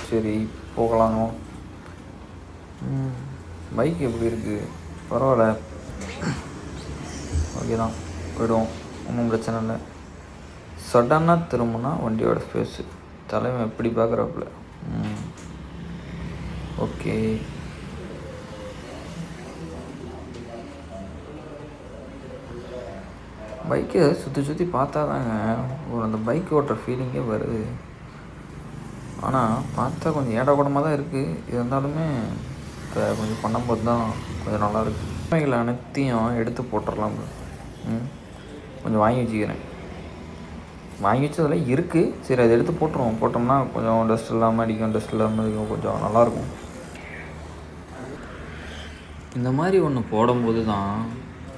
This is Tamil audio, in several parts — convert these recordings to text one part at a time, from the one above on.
சரி போகலாங்க. பைக் எப்படி இருக்குது? பரவாயில்ல, ஓகே தான், போய்டுவோம், ஒன்றும் பிரச்சனை இல்லை. சடனாக திரும்பினா வண்டியோட ஸ்பேஸு தலைவன் எப்படி பார்க்குறாப்புல. ஓகே. பைக்கை சுற்றி பார்த்தா தாங்க ஒரு அந்த பைக் ஓட்டுற ஃபீலிங்கே வருது. ஆனால் பார்த்தா கொஞ்சம் ஏடாக்கூடமாக தான் இருக்குது. இருந்தாலுமே இப்போ கொஞ்சம் பண்ணும்போது தான் கொஞ்சம் நல்லாயிருக்கு. உண்மைகளை அனைத்தையும் எடுத்து போட்டுடலாம். கொஞ்சம் வாங்கி வச்சுக்கிறேன். வாங்கி வச்சதில் இருக்குது. சரி, அதை எடுத்து போட்டுருவோம். போட்டோம்னா கொஞ்சம் டஸ்ட் இல்லாமல் அடிக்கும், டஸ்ட் இல்லாமல் அடிக்கும், கொஞ்சம் நல்லாயிருக்கும். இந்த மாதிரி ஒன்று போடும்போது தான்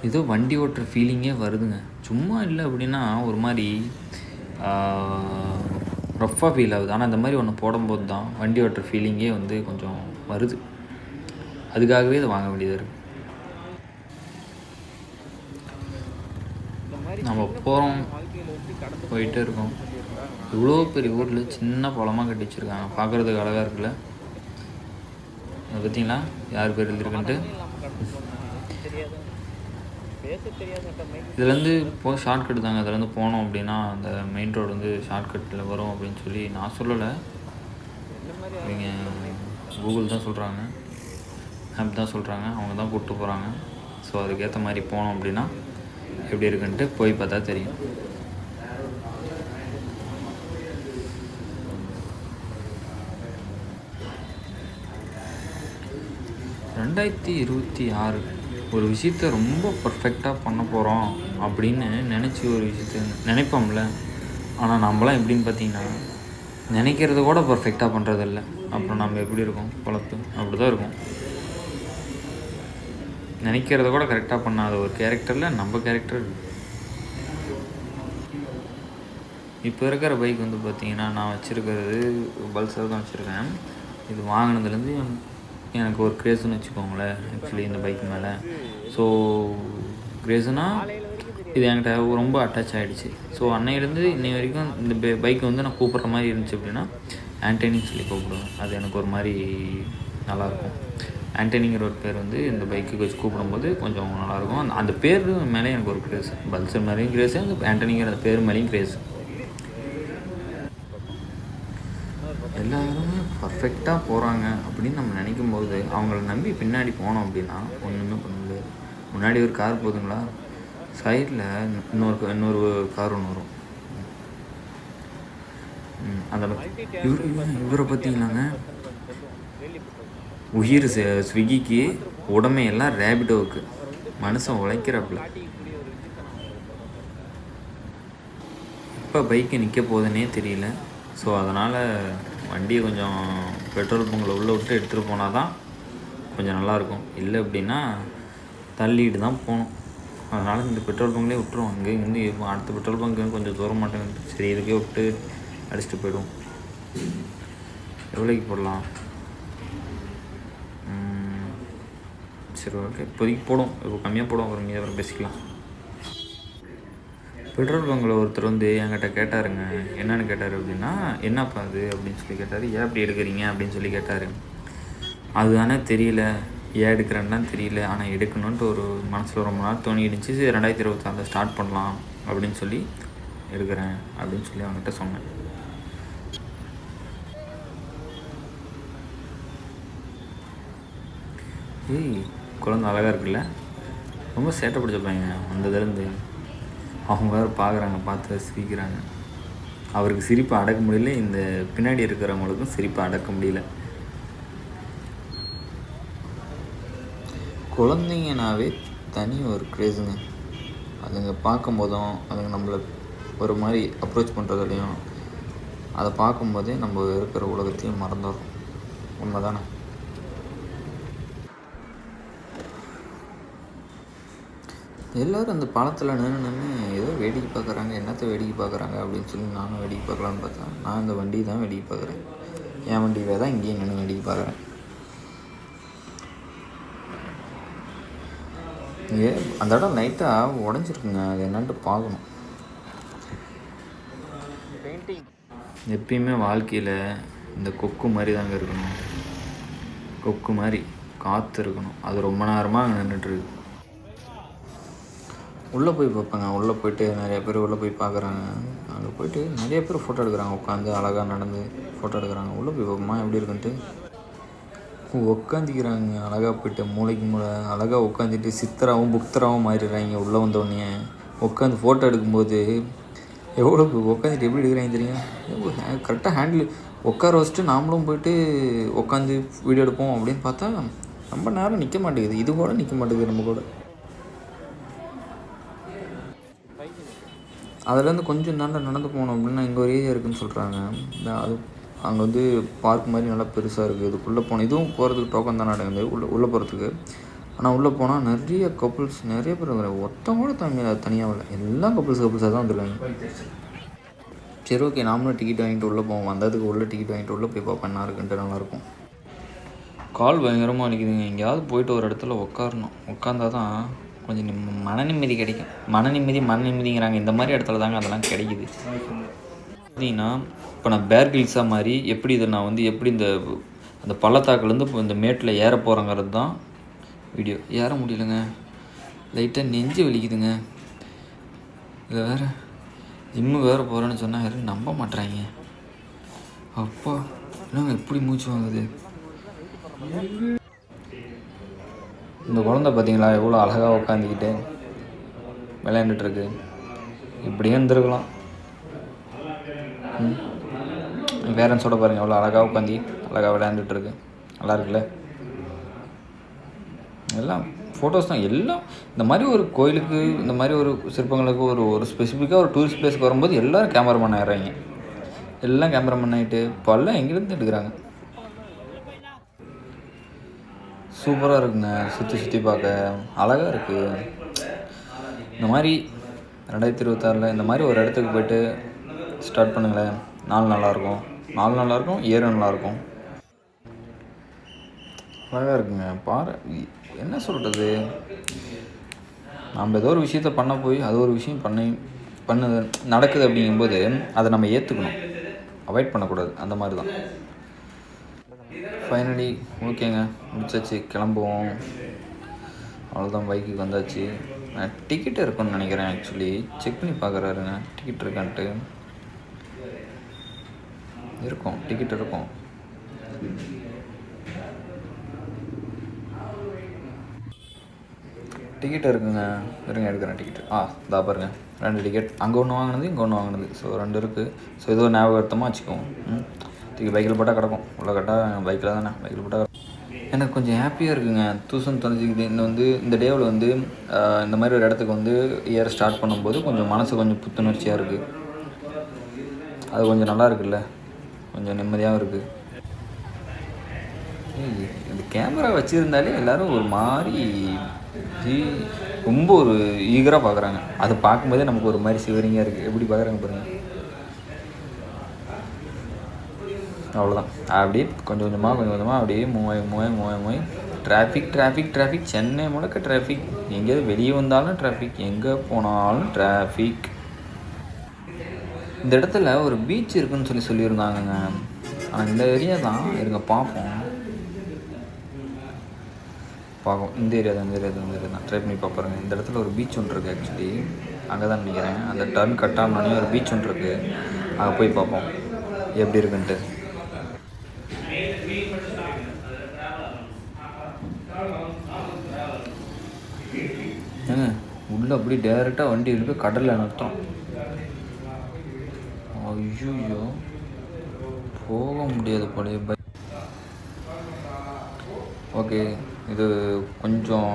ஏதோ வண்டி ஓட்டுற ஃபீலிங்கே வருதுங்க. சும்மா இல்லை அப்படின்னா ஒரு மாதிரி ரஃப்பாக ஃபீல் ஆகுது. ஆனால் இந்த மாதிரி ஒன்று போடும்போது தான் வண்டி ஓட்டுற ஃபீலிங்கே வந்து கொஞ்சம் வருது. அதுக்காகவே இதை வாங்க வேண்டியதாக இருக்குது. நம்ம போகிறோம், போயிட்டே இருக்கோம். இவ்வளோ பெரிய ஊரில் சின்ன குளமாக கட்டி வச்சுருக்காங்க. பார்க்குறதுக்கு அழகாக இருக்குல்ல. அதை பார்த்தீங்களா யார் பேர் எழுதிருக்குன்ட்டு. இதுலேருந்து ஷார்ட்கட் தாங்க. இதுலேருந்து போனோம் அப்படின்னா அந்த மெயின் ரோடு வந்து ஷார்ட்கட்டில் வரும் அப்படின்னு சொல்லி நான் சொல்லலை. இவங்க கூகுள் தான் சொல்கிறாங்க, ஆப் தான் சொல்கிறாங்க, அவங்க தான் கூப்பிட்டு போகிறாங்க. ஸோ அதுக்கேற்ற மாதிரி போனோம் அப்படின்னா எப்படி இருக்குன்ட்டு போய் பார்த்தா தெரியும். (2026) ஒரு விஷயத்த ரொம்ப பர்ஃபெக்டாக பண்ண போகிறோம் அப்படின்னு நினச்சி ஒரு விஷயத்த நினைப்போம்ல. ஆனால் நம்மளாம் எப்படின்னு பார்த்தீங்கன்னா நினைக்கிறத கூட பர்ஃபெக்டாக பண்ணுறதில்ல. அப்புறம் நம்ம எப்படி இருக்கோம்? குழப்பு அப்படி தான் இருக்கும். நினைக்கிறத கூட கரெக்டாக பண்ணாத ஒரு கேரக்டரில் நம்ம கேரக்டர். இப்போ இருக்கிற பைக் வந்து பார்த்திங்கன்னா நான் வச்சுருக்கிறது பல்சர் தான் வச்சுருக்கேன். இது வாங்கினதுலேருந்து எனக்கு ஒரு க்ரேஸுன்னு வச்சுக்கோங்களேன். ஆக்சுவலி இந்த பைக் மேலே ஸோ க்ரேஸுனால் இது என்கிட்ட ரொம்ப அட்டாச் ஆகிடுச்சு. ஸோ அன்னையிலேருந்து இன்னை வரைக்கும் இந்த பைக்கை வந்து நான் கூப்பிட்ற மாதிரி இருந்துச்சு அப்படின்னா ஆண்டனின்னு சொல்லி கூப்பிடுவேன். அது எனக்கு ஒரு மாதிரி நல்லாயிருக்கும். ஆண்டனிங்கிற ஒரு பேர் வந்து இந்த பைக்குக்கு வச்சு கூப்பிடும்போது கொஞ்சம் நல்லாயிருக்கும். அந்த பேர் மேலே எனக்கு ஒரு க்ரேஸ். பல்சர் மேலேயும் க்ரேஸு, அந்த ஆண்டனிங்கிற அந்த பேர் மேலேயும் க்ரேஸ். எல்லாருமே பர்ஃபெக்டாக போகிறாங்க அப்படின்னு நம்ம நினைக்கும் போது அவங்கள நம்பி பின்னாடி போனோம் அப்படின்னா ஒன்றுமே பண்ண முடியாது. முன்னாடி ஒரு கார் போதுங்களா, சைடில் இன்னொரு கார் ஒன்று வரும். அந்த இவரை பார்த்தீங்கன்னாங்க, உயிர் ஸ்விக்கிக்கு உடமையெல்லாம் ரேபிடோவுக்கு மனுஷன் உழைக்கிறாப்புல. எப்போ பைக்கு நிற்க போகுதுன்னே தெரியல. ஸோ அதனால் வண்டியை கொஞ்சம் பெட்ரோல் பங்கில் உள்ளே விட்டு எடுத்துகிட்டு போனால் தான் கொஞ்சம் நல்லாயிருக்கும். இல்லை அப்படின்னா தள்ளிட்டு தான் போகணும். அதனால் இந்த பெட்ரோல் பங்க்லேயே விட்டுருவோம். இங்கேருந்து அடுத்த பெட்ரோல் பங்கு கொஞ்சம் தூர மாட்டேங்குது. சரி, இதுக்கே விட்டு அடிச்சுட்டு போய்டுவோம். எவ்வளோக்கு போடலாம்? சரி, ஓகே, இப்போதைக்கு போடும். இப்போ கம்மியாக போடும், அப்புறம் மீது அப்புறம் பேசிக்கலாம். பெட்ரோல் பங்கில் ஒருத்தர் வந்து என்கிட்ட கேட்டாருங்க. என்னென்னு கேட்டார் அப்படின்னா, என்னப்பா அது அப்படின்னு சொல்லி கேட்டார். ஏன் அப்படி எடுக்கிறீங்க அப்படின்னு சொல்லி கேட்டார். அதுதானே தெரியல, ஏன் எடுக்கிறேன்னு தெரியல, ஆனால் எடுக்கணுன்ட்டு ஒரு மனசில் ரொம்ப நாள் தோணிடுச்சு. 2026 ஸ்டார்ட் பண்ணலாம் அப்படின்னு சொல்லி எடுக்கிறேன் அப்படின்னு சொல்லி அவங்ககிட்ட சொன்னேன். குழந்தை அழகாக இருக்குல்ல, ரொம்ப சேட்டை பிடிச்ச பையன். வந்ததுலேருந்து அவங்க வேறு பார்க்குறாங்க, பார்த்து சிரிக்கிறாங்க. அவருக்கு சிரிப்பை அடக்க முடியல, இந்த பின்னாடி இருக்கிறவங்களுக்கும் சிரிப்பை அடக்க முடியல. குழந்தைங்கனாவே தனி ஒரு க்ரேஸுங்க. அதுங்க பார்க்கும்போதும் அதுங்க நம்மளை ஒரு மாதிரி அப்ரோச் பண்ணுறதுலையும் அதை பார்க்கும்போதே நம்ம இருக்கிற உலகத்தையும் மறந்துடும். உண்மை தானே? எல்லோரும் அந்த பாலத்தில் நின்று ஏதோ வேடிக்கை பார்க்குறாங்க. என்னத்தை வேடிக்கை பார்க்குறாங்க அப்படின்னு சொல்லி நானும் வேடிக்கை பார்க்கலான்னு பார்த்தேன். நான் இந்த வண்டி தான் வேடிக்கை பார்க்குறேன். என் வண்டியவே தான் இங்கேயும் நின்று வேடிக்கை பார்க்குறேன். அந்த இடம் நைட்டாக உடஞ்சிருக்குங்க. அது என்னன்ட்டு பார்க்கணும். எப்பயுமே வாழ்க்கையில் இந்த கொக்கு மாதிரி தாங்க இருக்கணும். கொக்கு மாதிரி காற்று இருக்கணும். அது ரொம்ப நேரமாக அங்கே நின்றுட்டுருக்கு. உள்ளே போய் பார்ப்பேங்க. உள்ளே போய்ட்டு நிறைய பேர் உள்ளே போய் பார்க்குறாங்க. அங்கே போய்ட்டு நிறைய பேர் ஃபோட்டோ எடுக்கிறாங்க. உட்காந்து அழகாக நடந்து ஃபோட்டோ எடுக்கிறாங்க. உள்ளே போய் பார்ப்போமா எப்படி இருக்குன்ட்டு. உட்காந்துக்கிறாங்க அழகாக போய்ட்டு மூளைக்கு மூளை அழகாக உட்காந்துட்டு சித்தராகவும் புக்தராகவும் மாறிடுறாங்க. உள்ளே வந்தோடனே உட்காந்து ஃபோட்டோ எடுக்கும்போது எவ்வளோ உட்காந்துட்டு எப்படி எடுக்கிறாங்க தெரியும். கரெக்டாக ஹேண்டில் உட்கார வச்சுட்டு நாமளும் போய்ட்டு உட்காந்து வீடியோ எடுப்போம் அப்படின்னு பார்த்தா ரொம்ப நேரம் நிற்க மாட்டேங்குது. இது கூட நிற்க மாட்டேங்குது நம்ம கூட. அதுலேருந்து கொஞ்சம் நேரம் நடந்து போகணும் அப்படின்னா இங்கே ஒரு ஏரியா இருக்குதுன்னு சொல்கிறாங்க. அது அங்கே வந்து பார்க் மாதிரி நல்லா பெருசாக இருக்குது. இதுக்குள்ளே போனோம். இதுவும் போகிறதுக்கு டோக்கன் தான் நடக்குது உள்ளே போகிறதுக்கு. ஆனால் உள்ளே போனால் நிறைய கப்புள்ஸ் நிறைய பேர் வந்துடுறாங்க. ஒருத்தவங்க கூட தனியாக இல்லை. எல்லாம் கப்புள்ஸாக தான் வந்துருக்காங்க. சரி ஓகே, நாமளும் டிக்கெட் வாங்கிட்டு உள்ளே போவோம். வந்ததுக்கு உள்ளே டிக்கெட் வாங்கிட்டு உள்ளே போய் பார்ப்பேன் என்ன இருக்குன்ட்டு. நல்லாயிருக்கும். கால் பயங்கரமாக வலிக்குதுங்க. எங்கேயாவது போயிட்டு ஒரு இடத்துல உட்காரணும். உட்காந்தா தான் கொஞ்சம் மன நிம்மதி கிடைக்கும். மன நிம்மதிங்கிறாங்க. இந்த மாதிரி இடத்துல தாங்க அதெல்லாம் கிடைக்குது. பார்த்தீங்கன்னா இப்போ நான் பேர் கில்ஸாக மாதிரி எப்படி இதை நான் வந்து எப்படி அந்த பள்ளத்தாக்குலேருந்து இப்போ இந்த மேட்டில் ஏற போகிறேங்கிறது தான் வீடியோ. ஏற முடியலைங்க. லைட்டாக நெஞ்சு வலிக்குதுங்க. இதை வேறு ஜிம்மு வேறு போகிறேன்னு சொன்னால் யாரும் நம்ப மாட்டுறாங்க. அப்பா என்னங்க எப்படி மூச்சு வாங்குது. இந்த குழந்தை பார்த்தீங்களா எவ்வளோ அழகாக உட்காந்துக்கிட்டு விளையாண்டுட்டுருக்கு. இப்படியே இருந்துருக்கலாம். பேரண்ட்ஸோட பாருங்கள் எவ்வளோ அழகாக உட்காந்து அழகாக விளையாண்டுட்டுருக்கு. நல்லா இருக்குல்ல. எல்லாம் ஃபோட்டோஸ் தான். எல்லாம் இந்த மாதிரி ஒரு கோயிலுக்கு இந்த மாதிரி ஒரு சிற்பங்களுக்கு ஒரு ஸ்பெசிஃபிக்காக ஒரு டூரிஸ்ட் பிளேஸ்க்கு வரும்போது எல்லோரும் கேமராமேன் ஆகிடுறாங்க. எல்லாம் கேமராமேன் ஆகிட்டு இப்போல்லாம் எங்கேருந்து எடுக்கிறாங்க. சூப்பராக இருக்குங்க. சுற்றி பார்க்க அழகாக இருக்குது. இந்த மாதிரி 2026 இந்த மாதிரி ஒரு இடத்துக்கு போய்ட்டு ஸ்டார்ட் பண்ணுங்களேன். நாள் நல்லாயிருக்கும். ஏறும் நல்லாயிருக்கும். அழகாக இருக்குங்க. பாரு என்ன சொல்கிறது. நம்ம ஏதோ ஒரு விஷயத்த பண்ண போய் அது ஒரு விஷயம் பண்ணுது நடக்குது அப்படிங்கும்போது அதை நம்ம ஏற்றுக்கணும். அவாய்ட் பண்ணக்கூடாது. அந்த மாதிரி தான். ஃபைனலி ஓகேங்க, முடிச்சாச்சு. கிளம்புவோம். அவ்வளோதான். பைக்குக்கு வந்தாச்சு. டிக்கெட் இருக்குன்னு நினைக்கிறேன். ஆக்சுவலி செக் பண்ணி பார்க்குறாருங்க டிக்கெட் இருக்கான்ட்டு. இருக்கும், டிக்கெட் இருக்கும். டிக்கெட் இருக்குங்க. இருங்க எடுக்கிறேன் டிக்கெட். இதா பாருங்கள் 2 டிக்கெட். அங்கே ஒன்று வாங்கினது இங்கே ஒன்று வாங்கினது. ஸோ 2 இருக்குது. ஸோ ஏதோ ஞாபகார்த்தமாக வச்சுக்குவோம். தூக்கி பைக்கில் போட்டால் கிடக்கும். உள்ள கட்டால் பைக்கில் தானே. பைக்கில் போட்டால் எனக்கு கொஞ்சம் ஹாப்பியாக இருக்குங்க. 2025 இந்த டேவில் இந்த மாதிரி ஒரு இடத்துக்கு இயர் ஸ்டார்ட் பண்ணும்போது கொஞ்சம் மனசு கொஞ்சம் புத்துணர்ச்சியாக இருக்குது. அது கொஞ்சம் நல்லா இருக்குல்ல. கொஞ்சம் நிம்மதியாகவும் இருக்குது. இந்த கேமரா வச்சுருந்தாலே எல்லோரும் ஒரு மாதிரி ரொம்ப ஒரு ஈகராக பார்க்குறாங்க. அது பார்க்கும்போதே நமக்கு ஒரு மாதிரி சிவரிங்காக இருக்குது. எப்படி பார்க்குறாங்க பாருங்கள். அவ்வளோதான். அப்படியே கொஞ்சம் கொஞ்சமாக அப்படியே மூவாய் டிராஃபிக். சென்னை முழுக்க டிராஃபிக். எங்கேயாவது வெளியே வந்தாலும் டிராஃபிக், எங்கே போனாலும் டிராஃபிக். இந்த இடத்துல ஒரு பீச் இருக்குதுன்னு சொல்லியிருந்தாங்கங்க. ஆனால் இந்த ஏரியா தான். இருங்க பார்ப்போம். இந்த ஏரியா தான். ட்ரை பண்ணி பார்ப்பாருங்க. இந்த இடத்துல ஒரு பீச் ஒன்று இருக்குது. ஆக்சுவலி அங்கே தான் நினைக்கிறேன். அந்த டர்ன் கட்டானோடனே ஒரு பீச் ஒன்று இருக்குது. அங்கே போய் பார்ப்போம் எப்படி இருக்குன்ட்டு. ஏங்க உள்ளே அப்படி டேரெக்டாக வண்டி இருக்குது. கடலில் நிறுத்தம். ஐயோ போக முடியாது போல. ஓகே, இது கொஞ்சம்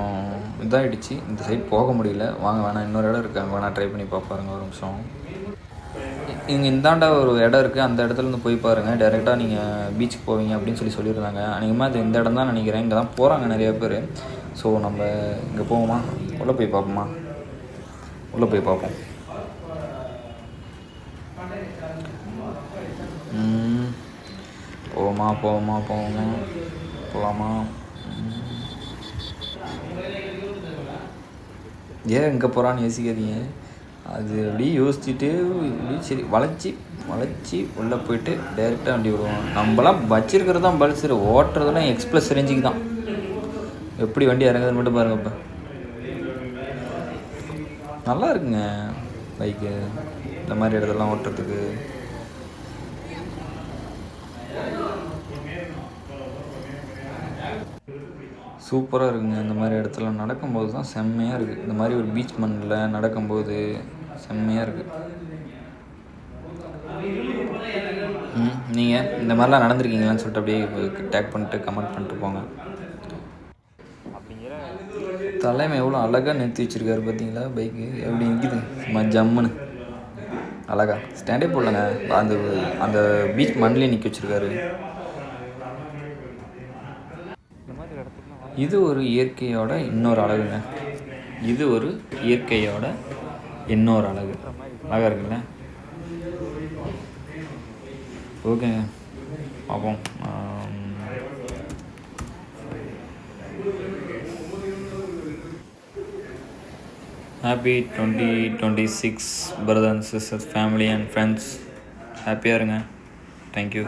இதாகிடுச்சு. இந்த சைட் போக முடியல. வாங்க வேணாம், இன்னொரு இடம் இருக்குது. அங்கே வேணால் ட்ரை பண்ணி பார்ப்பாருங்க. ஒரு நிமிஷம். இங்கே இந்தாண்ட ஒரு இடம் இருக்குது. அந்த இடத்துலேருந்து போய் பாருங்கள். டேரெக்டாக நீங்கள் பீச்சுக்கு போவீங்க அப்படின்னு சொல்லியிருந்தாங்க. அநேகமாக அது இந்த இடம் தான் நினைக்கிறேன். இங்கே தான் போகிறாங்க நிறைய பேர். ஸோ நம்ம இங்கே போவோமா? உள்ளே போய் பார்ப்போமா? உள்ளே போய் பார்ப்போம். போகலாமா? ஏன் எங்கே போகிறான்னு யோசிக்காதீங்க. அது அப்படியே யோசிச்சுட்டு இப்படி சரி வளைச்சி உள்ளே போயிட்டு டைரெக்டாக வண்டி விடுவோம். நம்மளாம் வச்சிருக்கிறது தான் பல்சர், ஓட்டுறதுலாம் எக்ஸ்ப்ளஸ் ரேஞ்சுக்கு தான். எப்படி வண்டி இறங்குதுன்னு மட்டும் பாருங்கள். இப்போ நல்லா இருக்குங்க பைக்கு இந்த மாதிரி இடத்துலலாம் ஓட்டுறதுக்கு. சூப்பராக இருக்குங்க. இந்த மாதிரி இடத்துல நடக்கும்போது தான் செம்மையாக இருக்குது. இந்த மாதிரி ஒரு பீச் மண்ணில் நடக்கும்போது செம்மையாக இருக்குது. நீங்கள் இந்த மாதிரிலாம் நடந்திருக்கீங்களான்னு சொல்லிட்டு அப்படியே டேக் பண்ணிட்டு கமெண்ட் பண்ணிட்டு போங்க. தலைமை எவ்வளோ அழகாக நிறுத்தி வச்சுருக்காரு பார்த்தீங்களா பைக்கு, எப்படி நிற்கிது சும்மா ஜம்முன்னு அழகா. ஸ்டாண்டே போடலங்க, அந்த அந்த பீச் மண்ணிலே நிற்க வச்சுருக்காரு. இது ஒரு இயற்கையோட இன்னொரு அழகுங்க. இது ஒரு இயற்கையோட இன்னொரு அழகு. அழகாக இருக்குல்ல? ஓகேங்க, பார்ப்போம். Happy 2026 brothers and sisters, family and friends. ஹாப்பியாக இருங்க. தேங்க்யூ.